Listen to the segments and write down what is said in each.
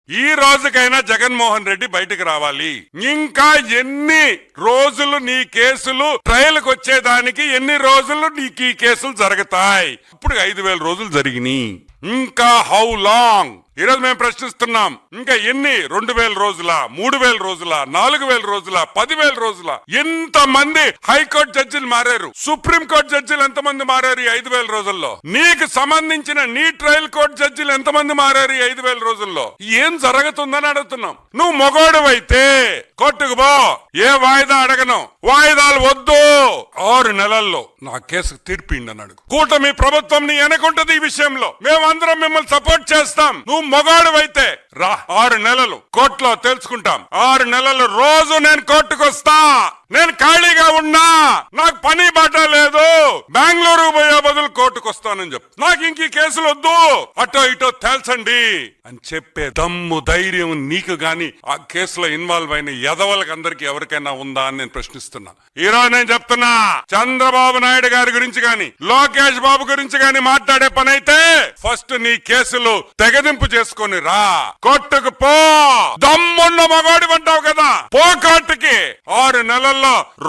ఈ రోజుకైనా జగన్మోహన్ రెడ్డి బయటకు రావాలి. ఇంకా ఎన్ని రోజులు నీ కేసులు ట్రయల్ కు వచ్చేదానికి, ఎన్ని రోజులు నీకు ఈ కేసులు జరుగుతాయి? ఇప్పుడు 5,000 రోజులు జరిగినాయి. ఇంకా హౌ లాంగ్? ఈరోజు మేము ప్రశ్నిస్తున్నాం. ఇంకా ఎన్ని? 2,000 రోజుల, 3,000 రోజుల, 4,000 రోజుల, 10,000 రోజుల? ఎంతమంది హైకోర్టు జడ్జిలు మారారు? సుప్రీంకోర్టు జడ్జిలు ఎంతమంది మారారు ఈ 5,000 రోజుల్లో? నీకు సంబంధించిన నీ ట్రయల్ కోర్టు జడ్జిలు ఎంతమంది మారారు ఈ 5,000 రోజుల్లో? ఏం జరుగుతుందని అడుగుతున్నాం. నువ్వు మొగోడువైతే కోర్టుకు పో, ఏ వాయిదా అడగను, వాయిదాలు వద్దు, 6 నెలల్లో నా కేసుకు తీర్పిండి అని అడుగు. కూటమి ప్రభుత్వం నీ వెనకుంటది ఈ విషయంలో. మేమందరం మిమ్మల్ని సపోర్ట్ చేస్తాం. నువ్వు మొగాడువైతే రా, 6 నెలలు కోర్టులో తెలుసుకుంటాం. 6 నెలలు రోజు నేను కోర్టుకు వస్తా. నేను ఖాళీగా ఉన్నా, నాకు పని బాట లేదు, బెంగళూరు పోయే బదులు కోర్టుకు వస్తానని చెప్పు. నాకు ఇంక ఈ కేసులు వద్దు, అటో ఇటో తేల్చండి అని చెప్పే దమ్ము ధైర్యం నీకు గాని ఆ కేసులో ఇన్వాల్వ్ అయిన ఎదవలకు అందరికి ఎవరికైనా ఉందా అని నేను ప్రశ్నిస్తున్నా. ఈ రోజు నేను చెప్తున్నా, చంద్రబాబు నాయుడు గారి గురించి గాని, లోకేష్ బాబు గురించి గాని మాట్లాడే పని అయితే ఫస్ట్ నీ కేసులు తెగదింపు చేసుకొని రా, కోర్టుకు పో. దమ్మున్న మగాడి అంటావు కదా, పో కోర్టుకి. 6 నెలల్లో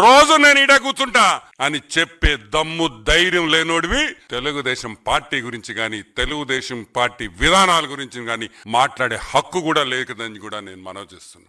రోజు నేను ఈడ కూర్చుంటా అని చెప్పే దమ్ము ధైర్యం లేనోడివి తెలుగుదేశం పార్టీ గురించి గాని, తెలుగుదేశం పార్టీ విధానాల గురించి గాని మాట్లాడే హక్కు కూడా లేదని కూడా నేను మనవి చేస్తున్నా.